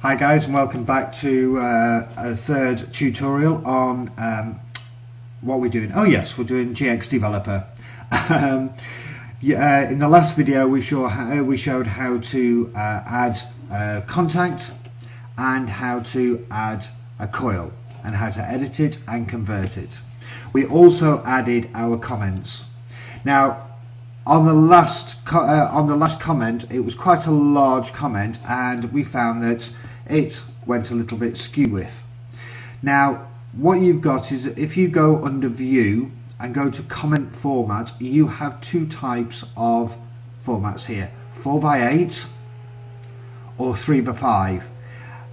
Hi guys, and welcome back to a third tutorial on what we're doing. Oh yes, we're doing GX Developer. In the last video we showed how to add a contact and how to add a coil and how to edit it and convert it. We also added our comments. Now on the last comment, it was quite a large comment, and we found that it went a little bit skew with. Now what you've got is, if you go under view and go to comment format, you have two types of formats here: 4x8 or 3x5.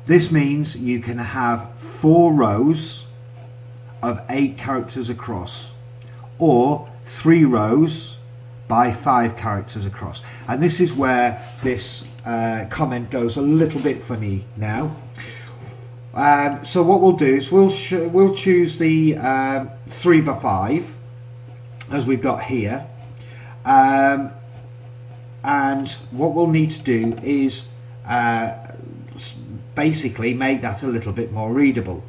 This means you can have 4 rows of 8 characters across, or 3 rows by 5 characters across. And this is where this comment goes a little bit funny now. So what we'll do is we'll choose the 3x5 as we've got here, and what we'll need to do is basically make that a little bit more readable.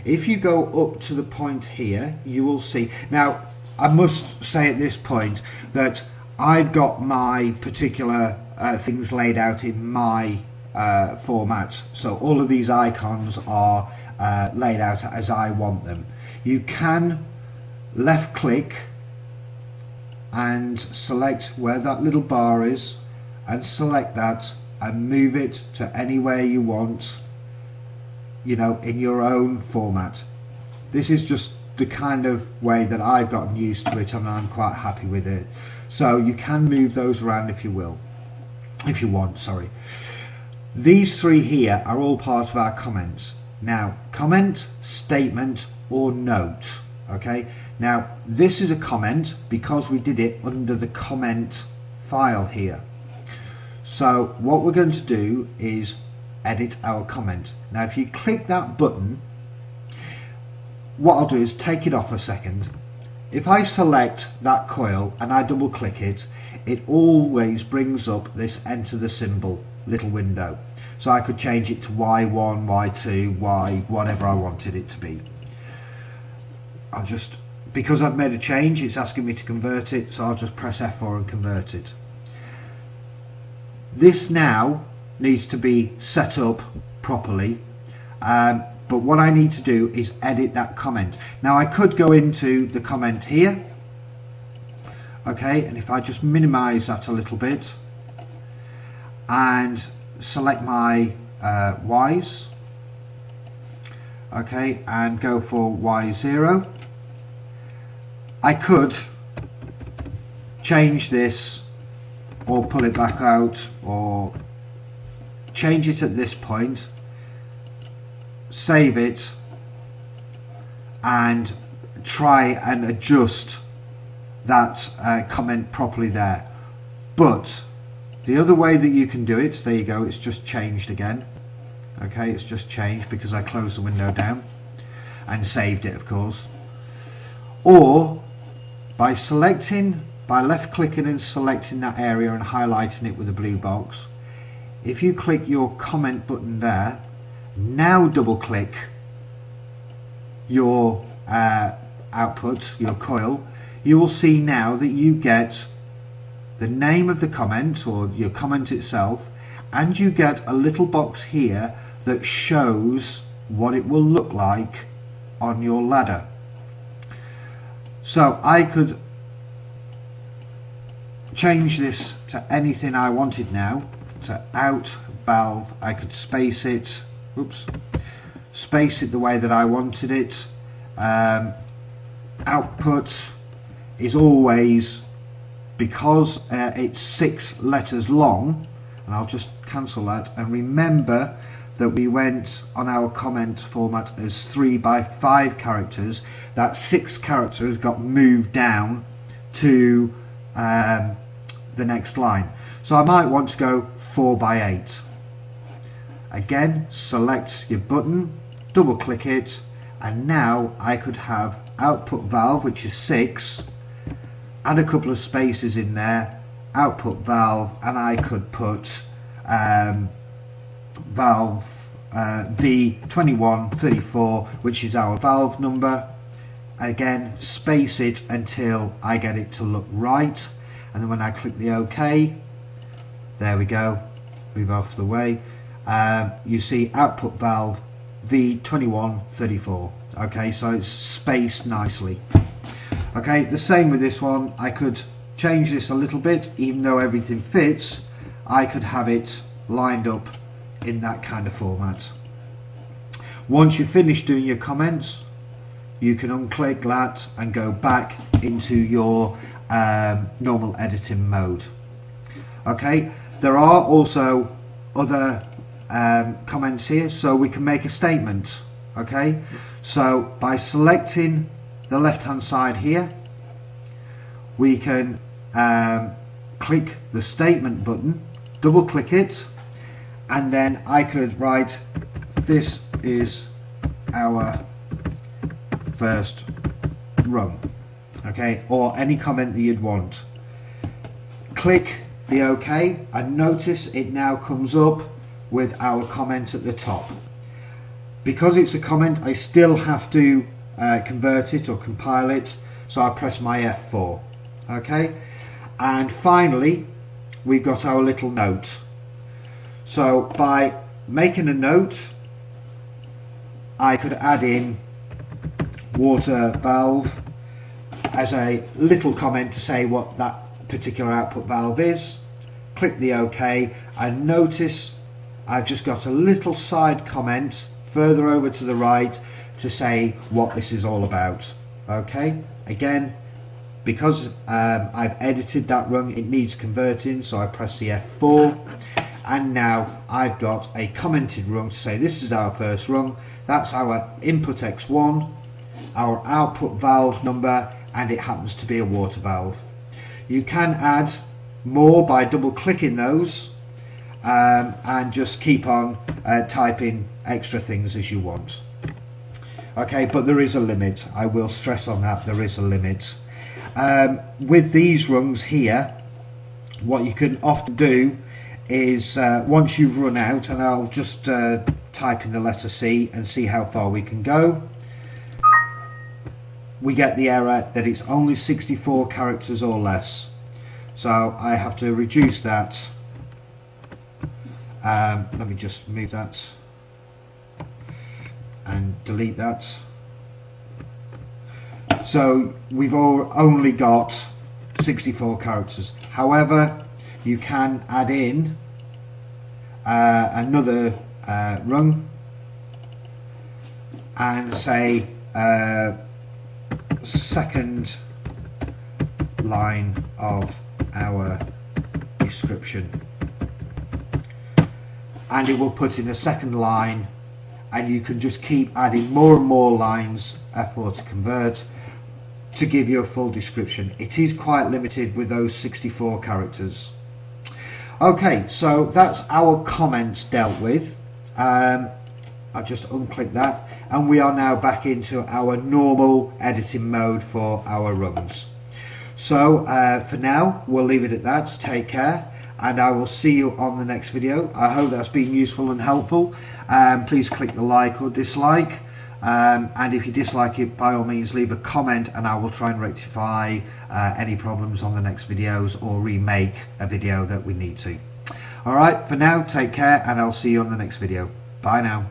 If you go up to the point here, you will see. Now I must say at this point that I've got my particular things laid out in my format, so all of these icons are laid out as I want them. You can left click and select where that little bar is and select that and move it to anywhere you want, you know, in your own format. This is just the kind of way that I've gotten used to it, and I'm quite happy with it. So you can move those around if you want, sorry. These 3 here are all part of our comments. Now, comment, statement, or note. Okay, now this is a comment because we did it under the comment file here. So what we're going to do is edit our comment. Now if you click that button, what I'll do is take it off a second. If I select that coil and I double click it, it always brings up this enter the symbol little window. So I could change it to Y1, Y2, Y, whatever I wanted it to be. I'll just, because I've made a change, it's asking me to convert it, so I'll just press F4 and convert it. This now needs to be set up properly. But what I need to do is edit that comment. Now I could go into the comment here, okay, and if I just minimize that a little bit and select my Y's, okay, and go for Y0, I could change this or pull it back out or change it at this point, save it, and try and adjust that comment properly there. But the other way that you can do it, there you go, it's just changed again. Okay, it's just changed because I closed the window down and saved it, of course. Or by left clicking and selecting that area and highlighting it with a blue box, if you click your comment button there, now double click your output, your coil, you will see now that you get the name of the comment or your comment itself, and you get a little box here that shows what it will look like on your ladder. So I could change this to anything I wanted now, to out valve. I could space it, space it the way that I wanted it. Output is always, because it's 6 letters long, and I'll just cancel that, and remember that we went on our comment format as 3x5 characters. That 6 characters got moved down to the next line, so I might want to go 4x8. Again, select your button, double click it, and now I could have output valve, which is 6, add a couple of spaces in there, output valve, and I could put valve V2134, which is our valve number. Again, space it until I get it to look right, and then when I click the OK, there we go, move off the way, you see output valve V2134. okay, so it's spaced nicely. Okay, the same with this one. I could change this a little bit. Even though everything fits, I could have it lined up in that kind of format. Once you've finished doing your comments, you can unclick that and go back into your normal editing mode. Okay, there are also other comments here, so we can make a statement. Okay, so by selecting the left hand side here, we can click the statement button, double click it, and then I could write, this is our first rung, okay, or any comment that you'd want. Click the OK, and notice it now comes up with our comment at the top. Because it's a comment, I still have to convert it or compile it, so I press my F4. Okay, and finally we've got our little note. So by making a note, I could add in water valve as a little comment to say what that particular output valve is. Click the OK, and notice I've just got a little side comment further over to the right to say what this is all about. Okay, again, because I've edited that rung, it needs converting, so I press the F4, and now I've got a commented rung to say this is our first rung. That's our input X1, our output valve number, and it happens to be a water valve. You can add more by double clicking those and just keep on typing extra things as you want. Okay, but there is a limit. I will stress on that, there is a limit. With these rungs here, what you can often do is once you've run out, and I'll just type in the letter C and see how far we can go, we get the error that it's only 64 characters or less. So I have to reduce that. Let me just move that and delete that. So we've only got 64 characters. However, you can add in another rung and say second line of our description, and it will put in a second line, and you can just keep adding more and more lines, F4 to convert, to give you a full description. It is quite limited with those 64 characters. Okay, so that's our comments dealt with. I'll just unclick that, and we are now back into our normal editing mode for our rungs. So for now, we'll leave it at that. Take care, and I will see you on the next video. I hope that's been useful and helpful. Please click the like or dislike, and if you dislike it, by all means leave a comment, and I will try and rectify any problems on the next videos, or remake a video that we need to. Alright, for now, take care, and I'll see you on the next video. Bye now.